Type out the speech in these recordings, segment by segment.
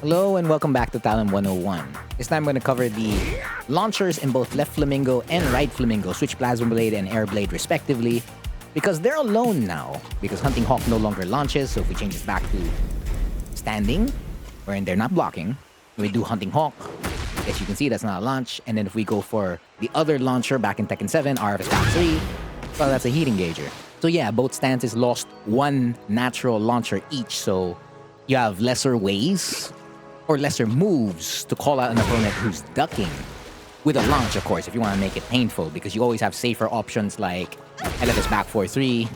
Hello and welcome back to Talent 101. This time I'm going to cover the launchers in both Left Flamingo and Right Flamingo, Switch Plasma Blade and Air Blade respectively, because they're alone now, because Hunting Hawk no longer launches, so if we change this back to standing, wherein they're not blocking, we do Hunting Hawk, as you can see that's not a launch, and then if we go for the other launcher back in Tekken 7, RFS Back 3, well that's a heat engager. So yeah, both stances lost one natural launcher each, so you have lesser ways or lesser moves to call out an opponent who's ducking with a launch, of course, if you want to make it painful, because you always have safer options like LFS back 4-3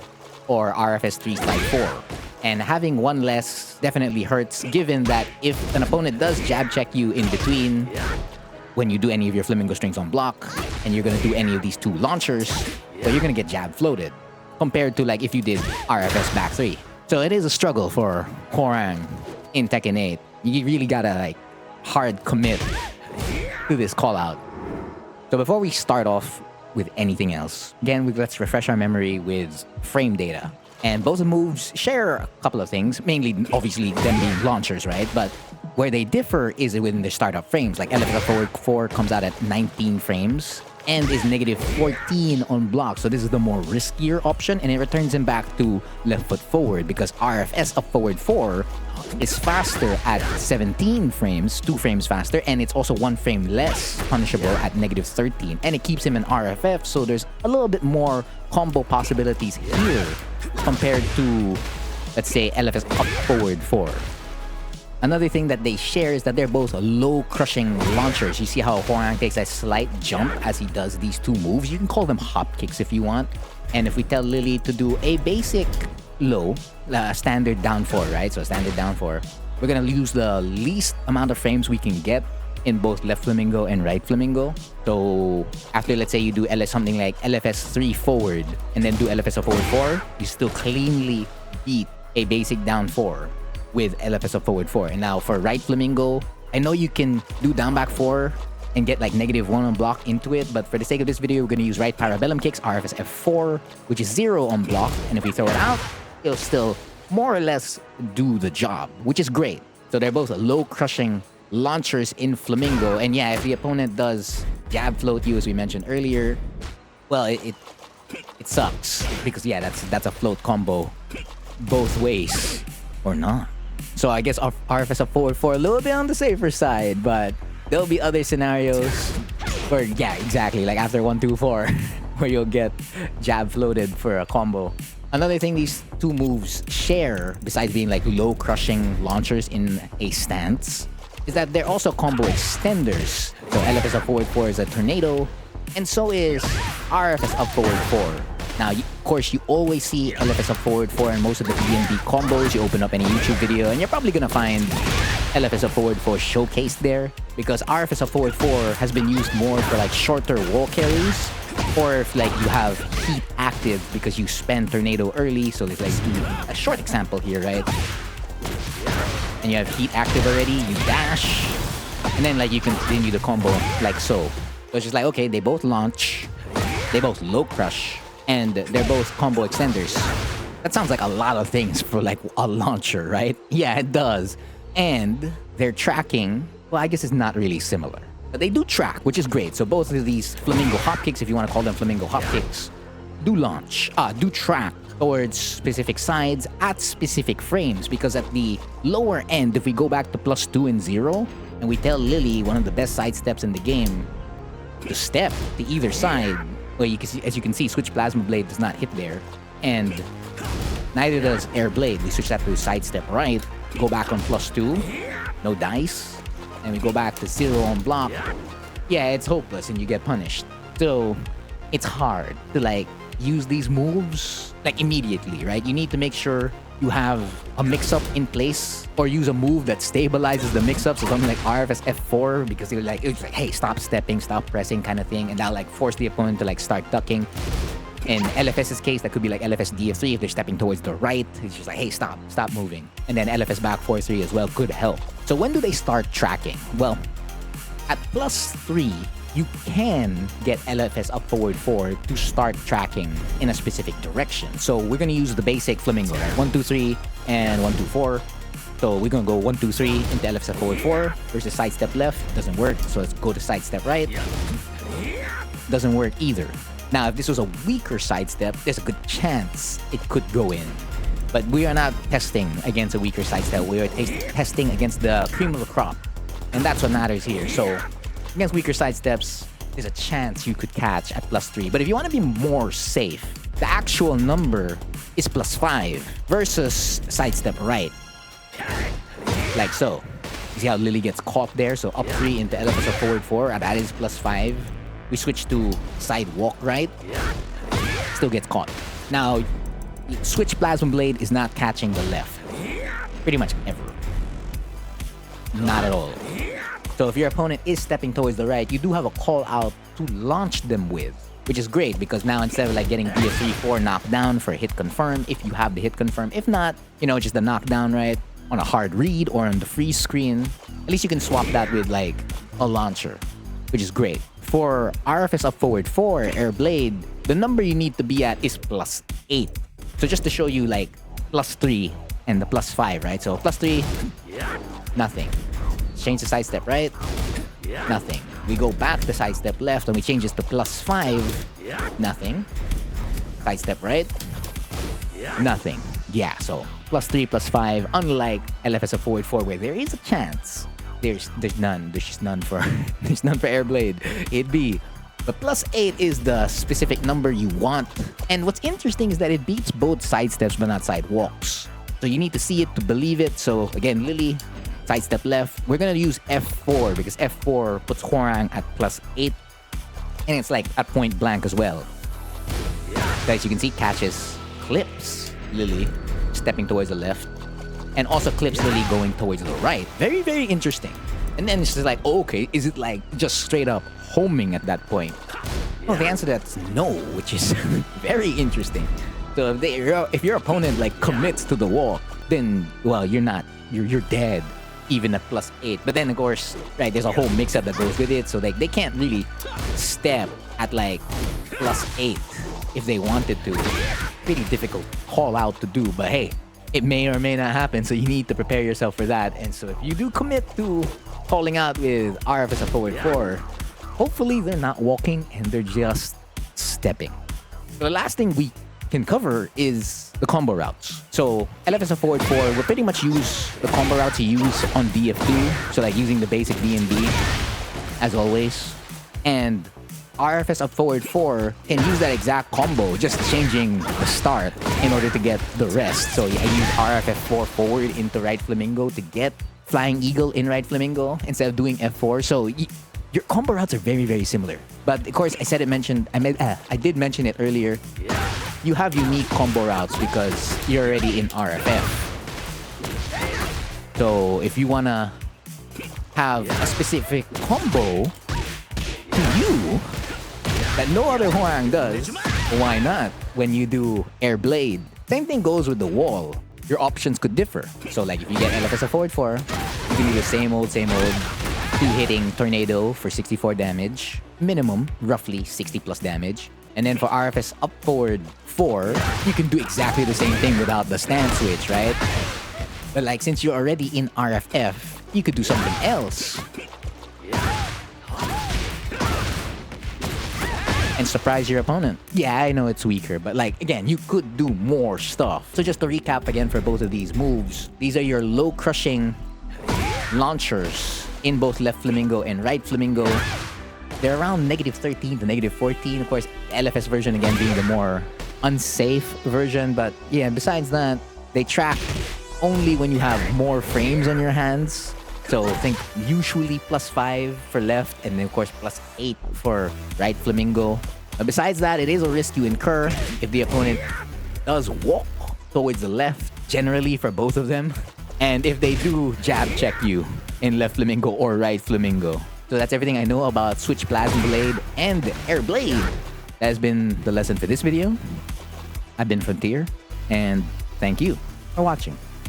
or RFS 3 slide 4. And having one less definitely hurts, given that if an opponent does jab check you in between when you do any of your Flamingo strings on block, and you're going to do any of these two launchers, so you're going to get jab floated, compared to like if you did RFS back 3. So it is a struggle for Hwoarang in Tekken 8. You really gotta like hard commit to this call out. So before we start off with anything else, again, let's refresh our memory with frame data. And both the moves share a couple of things, mainly obviously them being launchers, right? But where they differ is within their startup frames. Like LFS forward 4 comes out at 19 frames and is negative 14 on block. So this is the more riskier option, and it returns him back to left foot forward because RFS of forward 4 is faster at 17 frames, 2 frames faster, and it's also 1 frame less punishable at negative 13. And it keeps him in RFF, so there's a little bit more combo possibilities here compared to, let's say, LFS up forward 4. Another thing that they share is that they're both low crushing launchers. You see how Hwoarang takes a slight jump as he does these two moves. You can call them hop kicks if you want. And if we tell Lily to do a basic low, standard down 4, right? So standard down 4, we're gonna use the least amount of frames we can get in both Left Flamingo and Right Flamingo. So after, let's say you do something like LFS 3 forward and then do LFS of forward 4, you still cleanly beat a basic down 4 with LFS of forward 4. And now for Right Flamingo, I know you can do down back 4 and get like negative 1 on block into it, but for the sake of this video, we're gonna use right parabellum kicks, RFS F4, which is 0 on block, and if we throw it out, it'll still more or less do the job, which is great. So they're both low crushing launchers in Flamingo, and yeah, if the opponent does jab float you, as we mentioned earlier, well, it sucks, because yeah, that's a float combo both ways, or not. So I guess RFS of forward 4 a little bit on the safer side, but there'll be other scenarios where, yeah, exactly, like after 1-2-4, where you'll get jab floated for a combo. Another thing these two moves share, besides being like low crushing launchers in a stance, is that they're also combo extenders. So LFS of forward 4 is a tornado, and so is RFS of forward 4. Now, of course, you always see LFS of forward 4 in most of the DNB combos. You open up any YouTube video, and you're probably gonna find LFS of forward 4 showcased there, because RFS of forward 4 has been used more for like shorter wall carries, or if like you have heat active because you spend tornado early. So let's like do a short example here, right? And you have heat active already, you dash, and then like you continue the combo like so. So it's just like, okay, they both launch, they both low crush, and they're both combo extenders. That sounds like a lot of things for like a launcher, right? Yeah, it does. And their tracking, well, I guess it's not really similar, but they do track, which is great. So both of these Flamingo hop kicks, if you want to call them Flamingo hop kicks, do track towards specific sides at specific frames, because at the lower end, if we go back to +2 and 0, and we tell Lily, one of the best side steps in the game, to step to either side, well, you can see, as you can see, Switch Plasma Blade does not hit there, and neither does Air Blade. We switch that to sidestep right, go back on +2, no dice, and we go back to 0 on block. Yeah, it's hopeless and you get punished. So it's hard to like use these moves like immediately, right? You need to make sure you have a mix-up in place, or use a move that stabilizes the mix-up, so something like RFS F4, because it's like, hey, stop stepping, stop pressing kind of thing, and that'll like force the opponent to like start ducking. In LFS's case, that could be like LFS DF3 if they're stepping towards the right. It's just like, hey, stop moving. And then LFS back 4-3 as well could help. So when do they start tracking? Well, at +3, you can get LFS up forward 4 to start tracking in a specific direction. So we're gonna use the basic Flamingo, right? 1-2-3 and 1-2-4. So we're gonna go 1, 2, 3 into LFS forward 4 versus sidestep left. Doesn't work. So let's go to sidestep right. Doesn't work either. Now, if this was a weaker sidestep, there's a good chance it could go in. But we are not testing against a weaker sidestep. We are testing against the cream of the crop. And that's what matters here. So against weaker sidesteps, there's a chance you could catch at +3. But if you want to be more safe, the actual number is +5 versus sidestep right. Like so. You see how Lily gets caught there? So up 3 into LFS forward 4, and that is +5. We switch to sidewalk right. Still gets caught. Now, switch Plasma Blade is not catching the left. Pretty much ever. Not at all. So if your opponent is stepping towards the right, you do have a call out to launch them with, which is great because now instead of like getting a 3-4 knockdown for a hit confirm, if you have the hit confirm, if not, you know, just the knockdown right on a hard read or on the freeze screen, at least you can swap that with like a launcher, which is great. For RFS up forward 4, Air Blade, the number you need to be at is +8. So just to show you like +3 and the +5, right? So +3, nothing. Change the sidestep right, nothing. We go back to sidestep left and we change this to +5, nothing. Sidestep right, nothing. Yeah, so +3, +5, unlike LFS forward 4 where there is a chance. There's none. There's just none for there's none for Airblade. It'd be. But +8 is the specific number you want. And what's interesting is that it beats both sidesteps but not sidewalks. So you need to see it to believe it. So again, Lily, sidestep left. We're gonna use F4 because F4 puts Hwoarang at +8. And it's like at point blank as well. Guys, you can see catches, clips Lily stepping towards the left. And also clips Lily going towards the right. Very, very interesting. And then it's just like, oh, okay, is it like just straight up homing at that point? Well, the answer to that's no, which is very interesting. So if your opponent like commits to the wall, then, well, you're dead, even at +8. But then, of course, right, there's a whole mix-up that goes with it. So like they can't really step at like +8 if they wanted to. Pretty difficult call out to do, but hey, it may or may not happen, so you need to prepare yourself for that. And so if you do commit to calling out with RFS forward 4, hopefully they're not walking and they're just stepping. The last thing we can cover is the combo routes. So LFS forward 4 will pretty much use the combo routes you use on DF2. So like using the basic D&D as always. And RFS up forward 4 can use that exact combo, just changing the start in order to get the rest. So I use RFS 4 forward into Right Flamingo to get Flying Eagle in Right Flamingo instead of doing F4. So your combo routes are very, very similar. But of course, I did mention it earlier. You have unique combo routes because you're already in RFF. So if you wanna have a specific combo to you that no other Hwoarang does, why not when you do Air Blade? Same thing goes with the wall. Your options could differ. So like if you get LFS forward 4, you can do the same old 2-hitting Tornado for 64 damage, minimum, roughly 60 plus damage. And then for RFS up forward 4, you can do exactly the same thing without the stance switch, right? But like since you're already in RFF, you could do something else and surprise your opponent. Yeah, I know it's weaker, but like, again, you could do more stuff. So just to recap again for both of these moves, these are your low crushing launchers in both Left Flamingo and Right Flamingo. They're around -13 to -14. Of course, LFS version again being the more unsafe version, but yeah, besides that, they track only when you have more frames on your hands. So think usually +5 for left, and then of course +8 for Right Flamingo. But besides that, it is a risk you incur if the opponent does walk towards the left, generally for both of them. And if they do jab check you in Left Flamingo or Right Flamingo. So that's everything I know about Switch Plasma Blade and Air Blade. That has been the lesson for this video. I've been Frontier, and thank you for watching.